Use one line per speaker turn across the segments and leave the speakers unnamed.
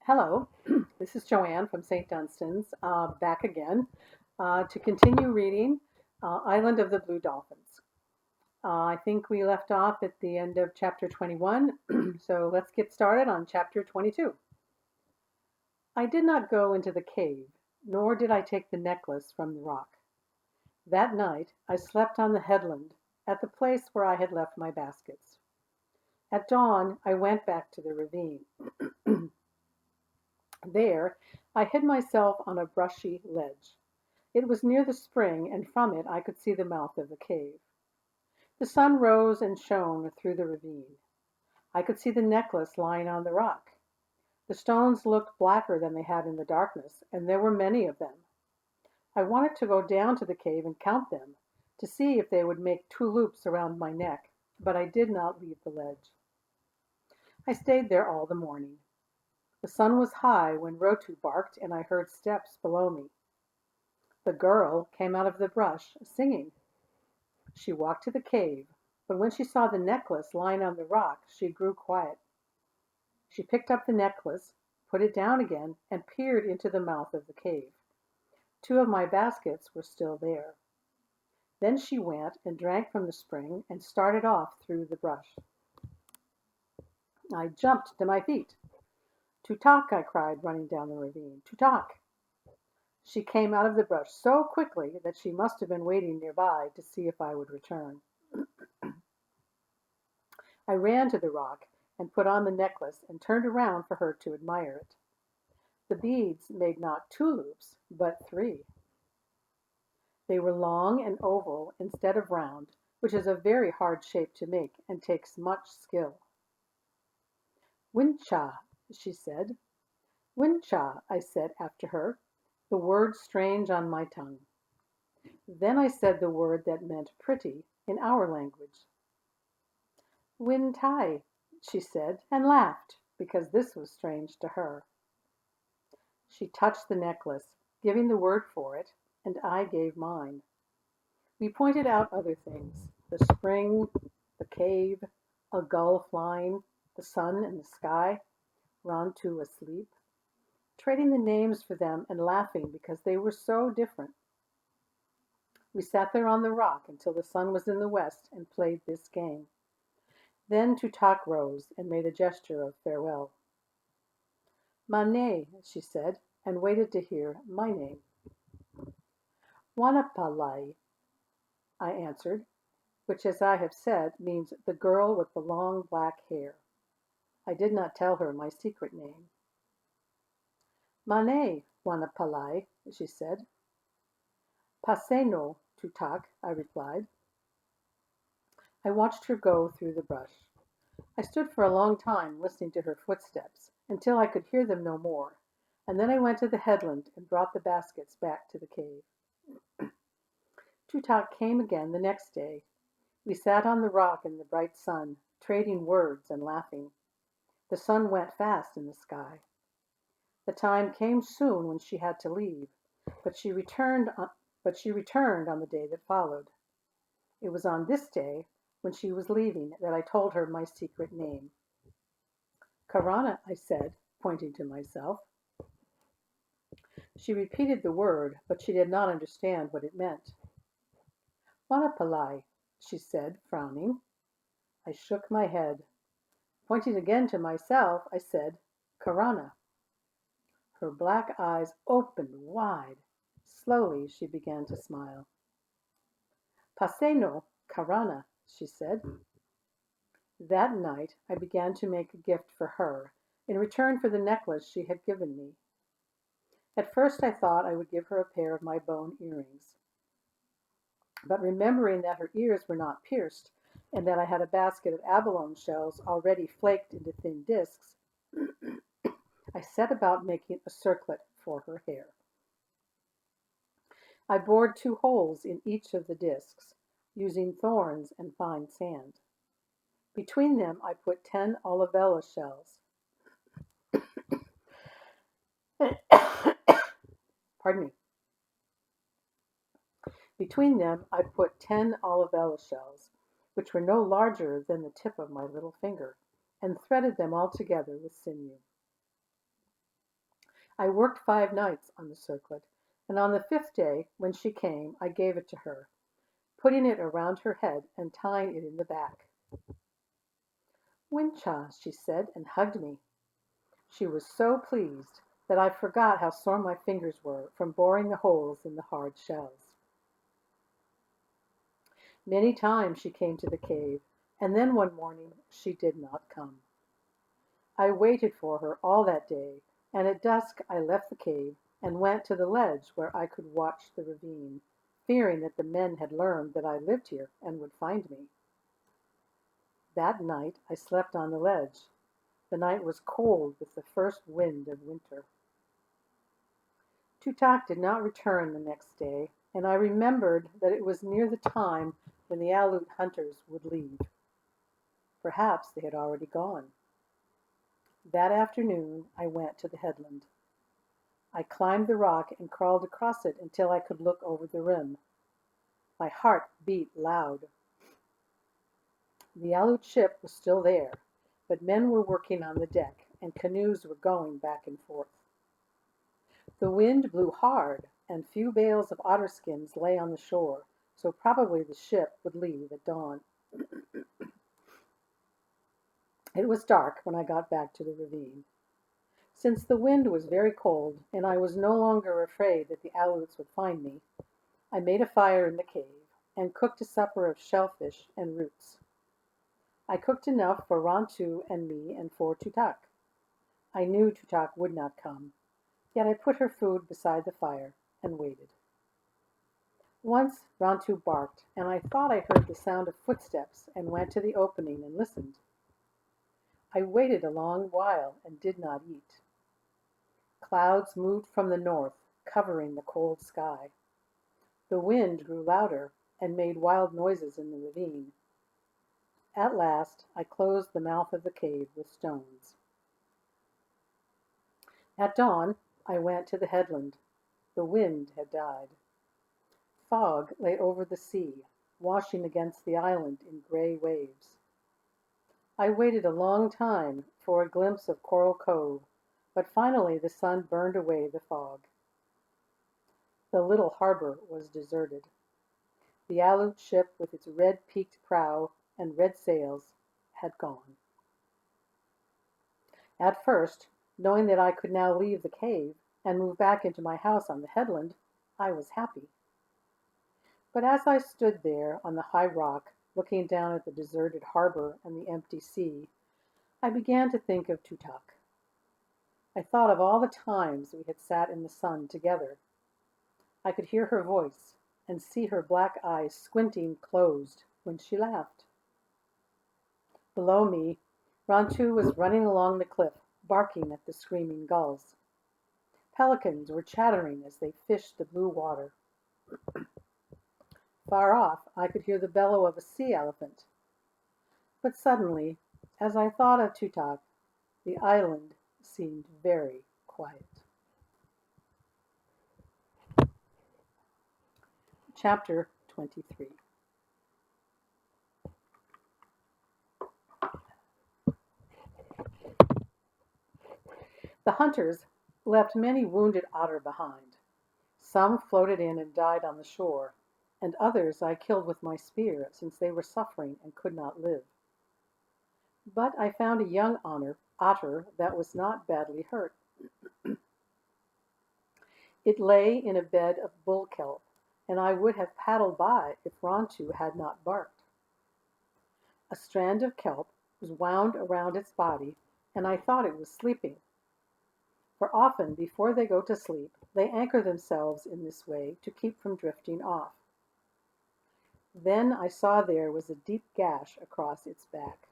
Hello, this is Joanne from St. Dunstan's, back again to continue reading Island of the Blue Dolphins. I think we left off at the end of chapter 21, so let's get started on chapter 22. I did not go into the cave, nor did I take the necklace from the rock. That night I slept on the headland at the place where I had left my baskets. At dawn I went back to the ravine. There I hid myself on a brushy ledge. It was near the spring, and from it I could see the mouth of the cave. The sun rose and shone through the ravine. I could see the necklace lying on the rock. The stones looked blacker than they had in the darkness, and there were many of them. I wanted to go down to the cave and count them, to see if they would make two loops around my neck, but I did not leave the ledge. I stayed there all the morning. The sun was high when Rotu barked, and I heard steps below me. The girl came out of the brush, singing. She walked to the cave, but when she saw the necklace lying on the rock, she grew quiet. She picked up the necklace, put it down again, and peered into the mouth of the cave. Two of my baskets were still there. Then she went and drank from the spring and started off through the brush. I jumped to my feet. "Tutak!" I cried, running down the ravine. "Tutak!" She came out of the brush so quickly that she must have been waiting nearby to see if I would return. I ran to the rock and put on the necklace and turned around for her to admire it. The beads made not two loops, but three. They were long and oval instead of round, which is a very hard shape to make and takes much skill. "Wincha," she said. "Wincha," I said after her, the word strange on my tongue. Then I said the word that meant pretty in our language. "Win Tai," she said, and laughed, because this was strange to her. She touched the necklace, giving the word for it, and I gave mine. We pointed out other things: the spring, the cave, a gull flying, the sun and the sky, Rantu asleep, trading the names for them and laughing because they were so different. We sat there on the rock until the sun was in the west and played this game. Then Tutak rose and made a gesture of farewell. "Mane," she said, and waited to hear my name. "Wanapalai," I answered, which, as I have said, means the girl with the long black hair. I did not tell her my secret name. "Mane, Wanapalai," she said. "Paseno, Tutak," I replied. I watched her go through the brush. I stood for a long time listening to her footsteps, until I could hear them no more, and then I went to the headland and brought the baskets back to the cave. Tutak came again the next day. We sat on the rock in the bright sun, trading words and laughing. The sun went fast in the sky. The time came soon when she had to leave, but she returned on the day that followed. It was on this day, when she was leaving, that I told her my secret name. "Karana," I said, pointing to myself. She repeated the word, but she did not understand what it meant. "Wanapalai," she said, frowning. I shook my head. Pointing again to myself, I said, "Karana." Her black eyes opened wide. Slowly she began to smile. "Paseno, Karana," she said. That night I began to make a gift for her, in return for the necklace she had given me. At first I thought I would give her a pair of my bone earrings. But remembering that her ears were not pierced, and that I had a basket of abalone shells already flaked into thin discs, I set about making a circlet for her hair. I bored 2 holes in each of the discs, using thorns and fine sand. Between them I put 10 olivella shells. Pardon me. Between them I put 10 olivella shells, which were no larger than the tip of my little finger, and threaded them all together with sinew. I worked 5 nights on the circlet, and on the fifth day, when she came, I gave it to her, putting it around her head and tying it in the back. "Wincha," she said, and hugged me. She was so pleased that I forgot how sore my fingers were from boring the holes in the hard shells. Many times she came to the cave, and then one morning she did not come. I waited for her all that day, and at dusk I left the cave and went to the ledge where I could watch the ravine, fearing that the men had learned that I lived here and would find me. That night I slept on the ledge. The night was cold with the first wind of winter. Tutak did not return the next day, and I remembered that it was near the time when the Aleut hunters would leave. Perhaps they had already gone. That afternoon I went to the headland. I climbed the rock and crawled across it until I could look over the rim. My heart beat loud. The Aleut ship was still there, but men were working on the deck, and canoes were going back and forth. The wind blew hard, and few bales of otter skins lay on the shore, so probably the ship would leave at dawn. It was dark when I got back to the ravine. Since the wind was very cold, and I was no longer afraid that the Aleuts would find me, I made a fire in the cave, and cooked a supper of shellfish and roots. I cooked enough for Rontu and me and for Tutak. I knew Tutak would not come, yet I put her food beside the fire and waited. Once Rontu barked, and I thought I heard the sound of footsteps and went to the opening and listened. I waited a long while and did not eat. Clouds moved from the north, covering the cold sky. The wind grew louder and made wild noises in the ravine. At last I closed the mouth of the cave with stones. At dawn I went to the headland. The wind had died. Fog lay over the sea, washing against the island in gray waves. I waited a long time for a glimpse of Coral Cove, but finally the sun burned away the fog. The little harbor was deserted. The Aleut ship with its red-peaked prow and red sails had gone. At first, knowing that I could now leave the cave and move back into my house on the headland, I was happy. But as I stood there on the high rock, looking down at the deserted harbor and the empty sea, I began to think of Tutak. I thought of all the times we had sat in the sun together. I could hear her voice and see her black eyes squinting closed when she laughed. Below me, Rontu was running along the cliff, barking at the screaming gulls. Pelicans were chattering as they fished the blue water. Far off, I could hear the bellow of a sea elephant. But suddenly, as I thought of Tutak, the island seemed very quiet. Chapter 23. The hunters left many wounded otter behind. Some floated in and died on the shore, and others I killed with my spear, since they were suffering and could not live. But I found a young otter that was not badly hurt. It lay in a bed of bull kelp, and I would have paddled by if Rontu had not barked. A strand of kelp was wound around its body, and I thought it was sleeping. For often before they go to sleep, they anchor themselves in this way to keep from drifting off. Then I saw there was a deep gash across its back.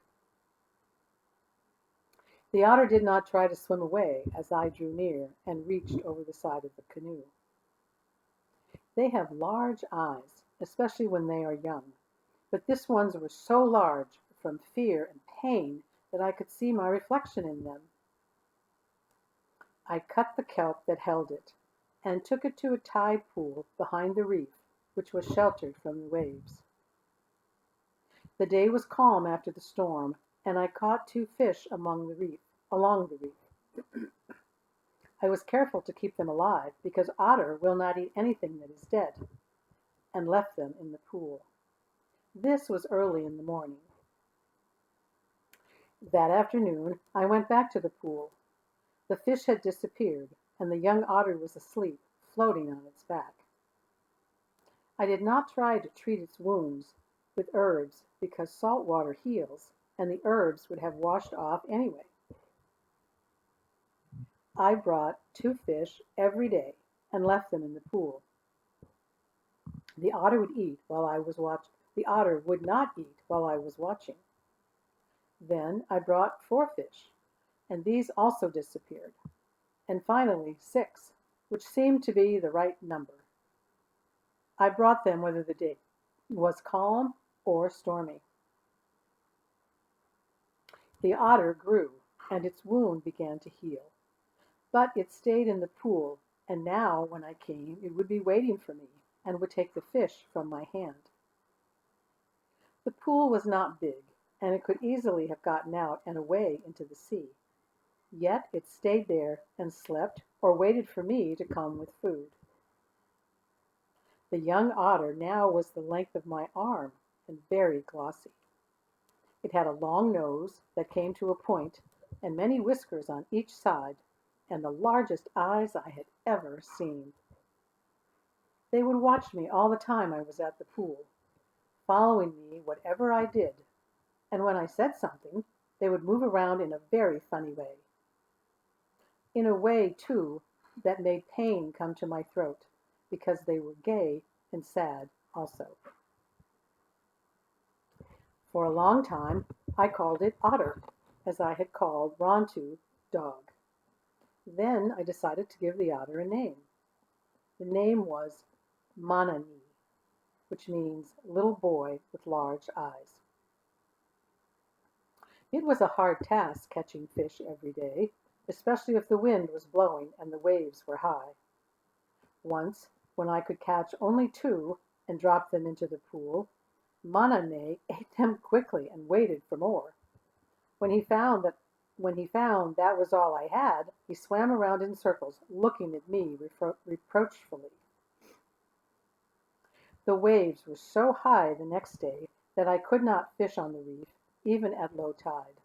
The otter did not try to swim away as I drew near and reached over the side of the canoe. They have large eyes, especially when they are young, but this one's were so large from fear and pain that I could see my reflection in them. I cut the kelp that held it, and took it to a tide pool behind the reef, which was sheltered from the waves. The day was calm after the storm, and I caught 2 fish along the reef. I was careful to keep them alive because otter will not eat anything that is dead, and left them in the pool. This was early in the morning. That afternoon I went back to the pool. The fish had disappeared, and the young otter was asleep, floating on its back. I did not try to treat its wounds with herbs because salt water heals, and the herbs would have washed off anyway. I brought 2 fish every day and left them in the pool. The otter would eat while I was watching. The otter would not eat while I was watching. Then I brought 4 fish, and these also disappeared. And finally 6, which seemed to be the right number. I brought them whether the day was calm or stormy. The otter grew, and its wound began to heal. But it stayed in the pool, and now when I came it would be waiting for me, and would take the fish from my hand. The pool was not big, and it could easily have gotten out and away into the sea. Yet it stayed there and slept or waited for me to come with food. The young otter now was the length of my arm and very glossy. It had a long nose that came to a point, and many whiskers on each side, and the largest eyes I had ever seen. They would watch me all the time I was at the pool, following me whatever I did, and when I said something, they would move around in a very funny way. In a way, too, that made pain come to my throat, because they were gay and sad also. For a long time I called it Otter, as I had called Rontu Dog. Then I decided to give the otter a name. The name was Manani, which means little boy with large eyes. It was a hard task catching fish every day, especially if the wind was blowing and the waves were high. Once, when I could catch only 2 and drop them into the pool, Manane ate them quickly and waited for more. When he found that was all I had, he swam around in circles, looking at me reproachfully. The waves were so high the next day that I could not fish on the reef, even at low tide,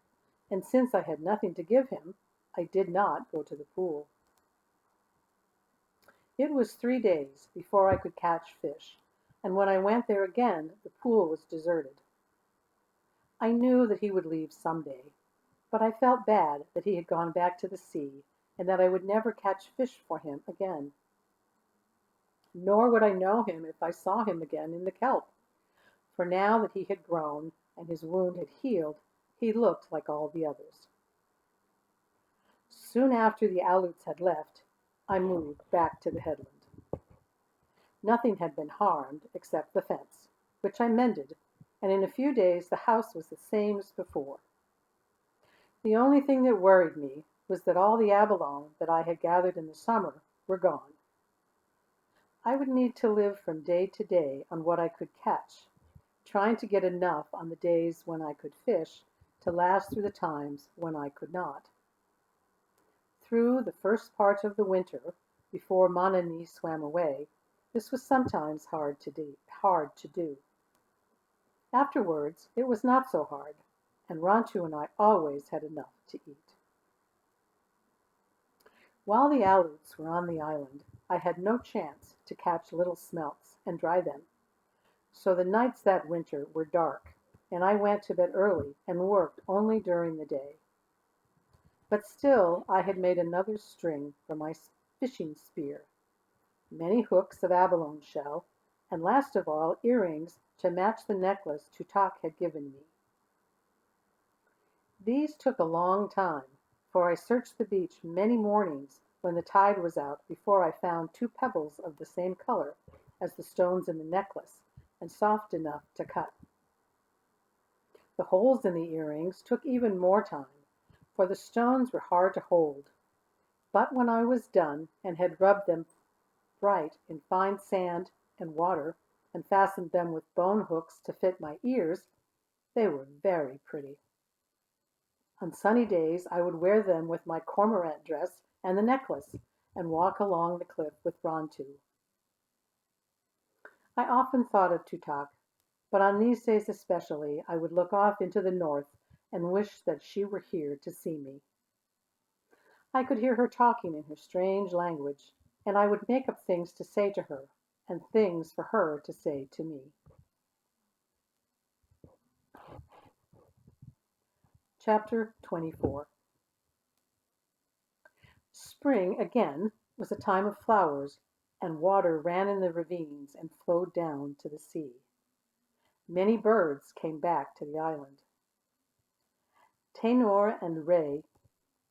and since I had nothing to give him, I did not go to the pool. It was 3 days before I could catch fish, and when I went there again the pool was deserted. I knew that he would leave some day, but I felt bad that he had gone back to the sea, and that I would never catch fish for him again. Nor would I know him if I saw him again in the kelp, for now that he had grown and his wound had healed, he looked like all the others. Soon after the Aleuts had left, I moved back to the headland. Nothing had been harmed except the fence, which I mended, and in a few days the house was the same as before. The only thing that worried me was that all the abalone that I had gathered in the summer were gone. I would need to live from day to day on what I could catch, trying to get enough on the days when I could fish to last through the times when I could not. Through the first part of the winter, before Manani swam away, this was sometimes hard to do. Afterwards, it was not so hard, and Ranchu and I always had enough to eat. While the Aleuts were on the island, I had no chance to catch little smelts and dry them, so the nights that winter were dark, and I went to bed early and worked only during the day. But still I had made another string for my fishing spear, many hooks of abalone shell, and last of all earrings to match the necklace Tutak had given me. These took a long time, for I searched the beach many mornings when the tide was out before I found 2 pebbles of the same color as the stones in the necklace, and soft enough to cut. The holes in the earrings took even more time, for the stones were hard to hold, but when I was done and had rubbed them bright in fine sand and water, and fastened them with bone hooks to fit my ears, they were very pretty. On sunny days I would wear them with my cormorant dress and the necklace, and walk along the cliff with Rontu. I often thought of Tutak, but on these days especially I would look off into the north and wish that she were here to see me. I could hear her talking in her strange language, and I would make up things to say to her, and things for her to say to me. Chapter 24. Spring, again, was a time of flowers, and water ran in the ravines and flowed down to the sea. Many birds came back to the island. Tainor and Ray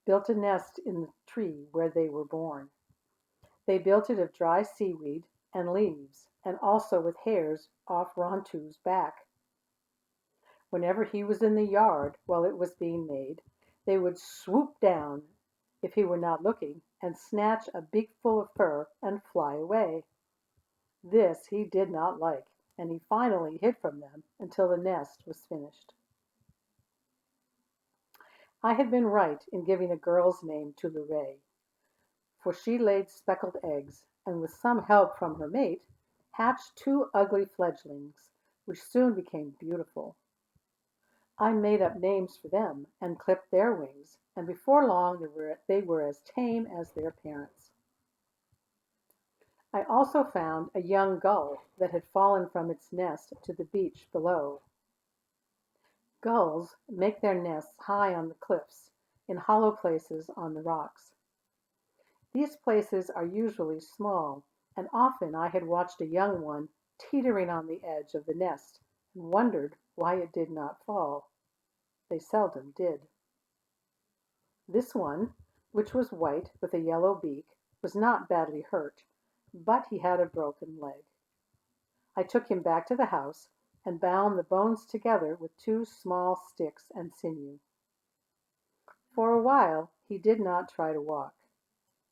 built a nest in the tree where they were born. They built it of dry seaweed and leaves, and also with hairs off Rontu's back. Whenever he was in the yard while it was being made, they would swoop down, if he were not looking, and snatch a beakful of fur and fly away. This he did not like, and he finally hid from them until the nest was finished. I had been right in giving a girl's name to Luray, for she laid speckled eggs, and with some help from her mate, hatched two ugly fledglings, which soon became beautiful. I made up names for them, and clipped their wings, and before long they were as tame as their parents. I also found a young gull that had fallen from its nest to the beach below. Gulls make their nests high on the cliffs, in hollow places on the rocks. These places are usually small, and often I had watched a young one teetering on the edge of the nest, and wondered why it did not fall. They seldom did. This one, which was white with a yellow beak, was not badly hurt, but he had a broken leg. I took him back to the house and bound the bones together with two small sticks and sinew. For a while he did not try to walk.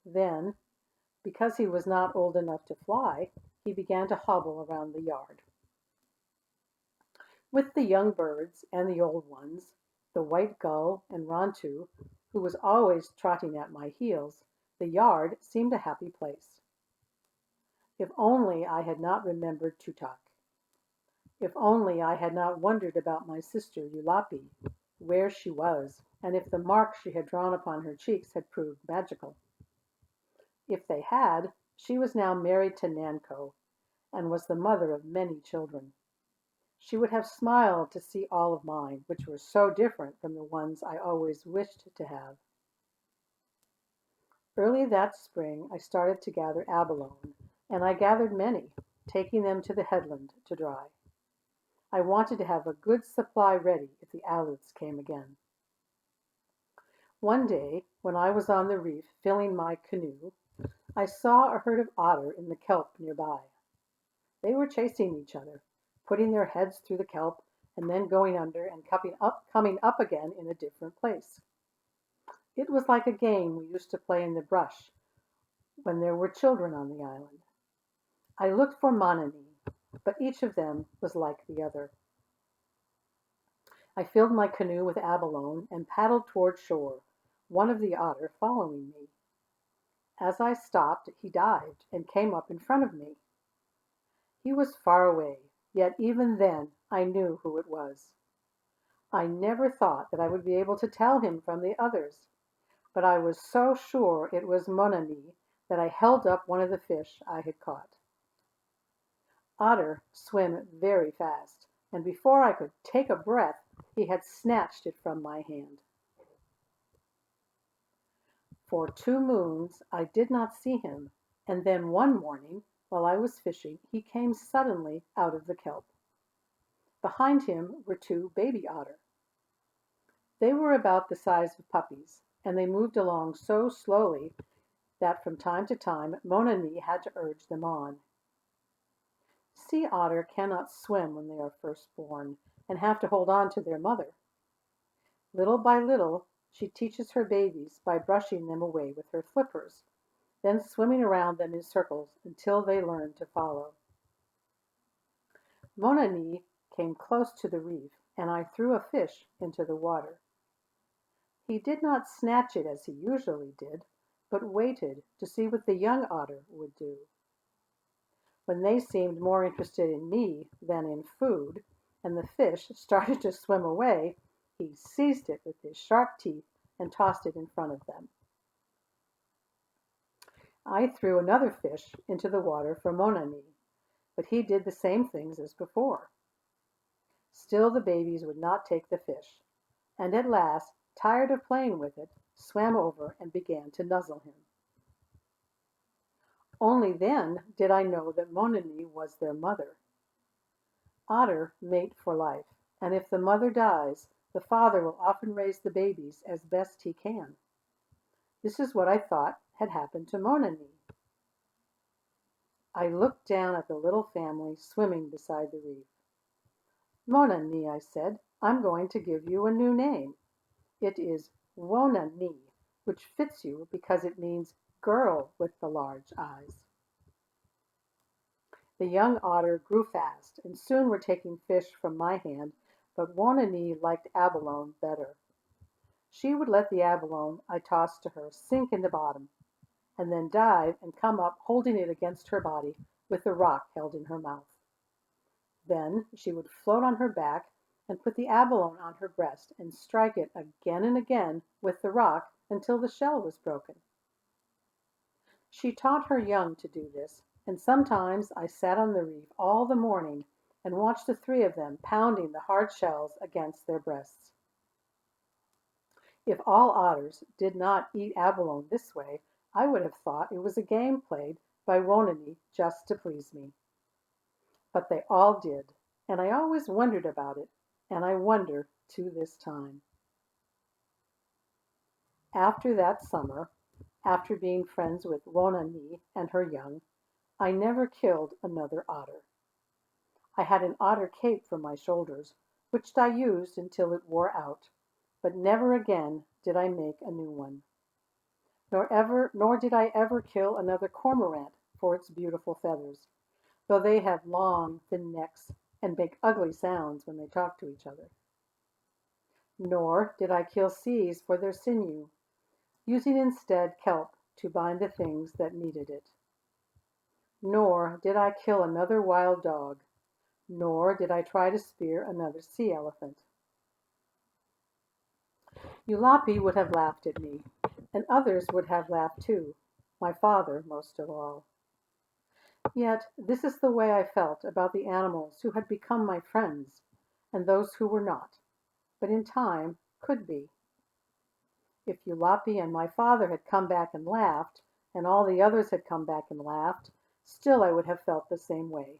Then, because he was not old enough to fly, he began to hobble around the yard. With the young birds and the old ones, the white gull and Rontu, who was always trotting at my heels, the yard seemed a happy place. If only I had not remembered Tutak. If only I had not wondered about my sister Eulapi, where she was, and if the marks she had drawn upon her cheeks had proved magical. If they had, she was now married to Nanko, and was the mother of many children. She would have smiled to see all of mine, which were so different from the ones I always wished to have. Early that spring I started to gather abalone, and I gathered many, taking them to the headland to dry. I wanted to have a good supply ready if the Aleutes came again. One day, when I was on the reef filling my canoe, I saw a herd of otter in the kelp nearby. They were chasing each other, putting their heads through the kelp and then going under and coming up again in a different place. It was like a game we used to play in the brush when there were children on the island. I looked for Manani, but each of them was like the other. I filled my canoe with abalone and paddled toward shore, one of the otter following me. As I stopped, he dived and came up in front of me. He was far away, yet even then I knew who it was. I never thought that I would be able to tell him from the others, but I was so sure it was Monani that I held up one of the fish I had caught. Otter swim very fast, and before I could take a breath, he had snatched it from my hand. For 2 moons I did not see him, and then one morning, while I was fishing, he came suddenly out of the kelp. Behind him were 2 baby otter. They were about the size of puppies, and they moved along so slowly that from time to time Monani had to urge them on. Sea otter cannot swim when they are first born, and have to hold on to their mother. Little by little she teaches her babies by brushing them away with her flippers, then swimming around them in circles until they learn to follow. Monani came close to the reef, and I threw a fish into the water. He did not snatch it as he usually did, but waited to see what the young otter would do. When they seemed more interested in me than in food, and the fish started to swim away, he seized it with his sharp teeth and tossed it in front of them. I threw another fish into the water for Monami, but he did the same things as before. Still the babies would not take the fish, and at last, tired of playing with it, swam over and began to nuzzle him. Only then did I know that Monami was their mother. Otter mate for life, and if the mother dies, the father will often raise the babies as best he can. This is what I thought had happened to Monami. I looked down at the little family swimming beside the reef. Monami, I said, I'm going to give you a new name. It is Wonani, which fits you because it means girl with the large eyes. The young otter grew fast and soon were taking fish from my hand, but Wonani liked abalone better. She would let the abalone I tossed to her sink in the bottom, and then dive and come up holding it against her body with the rock held in her mouth. Then she would float on her back and put the abalone on her breast and strike it again and again with the rock until the shell was broken. She taught her young to do this, and sometimes I sat on the reef all the morning and watched the three of them pounding the hard shells against their breasts. If all otters did not eat abalone this way, I would have thought it was a game played by Wonani just to please me. But they all did, and I always wondered about it, and I wonder to this time. After that summer, after being friends with Wonani and her young, I never killed another otter. I had an otter cape for my shoulders, which I used until it wore out, but never again did I make a new one. Nor did I ever kill another cormorant for its beautiful feathers, though they have long, thin necks and make ugly sounds when they talk to each other. Nor did I kill seas for their sinew, using instead kelp to bind the things that needed it. Nor did I kill another wild dog, nor did I try to spear another sea elephant. Ulapi would have laughed at me, and others would have laughed too, my father most of all. Yet this is the way I felt about the animals who had become my friends, and those who were not, but in time could be. If Ulapi and my father had come back and laughed, and all the others had come back and laughed, still I would have felt the same way.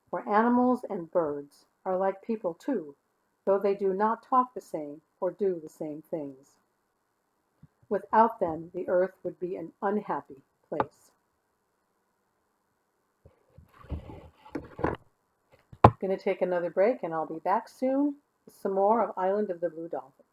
For animals and birds are like people too, though they do not talk the same or do the same things. Without them, the earth would be an unhappy place. I'm going to take another break and I'll be back soon with some more of Island of the Blue Dolphins.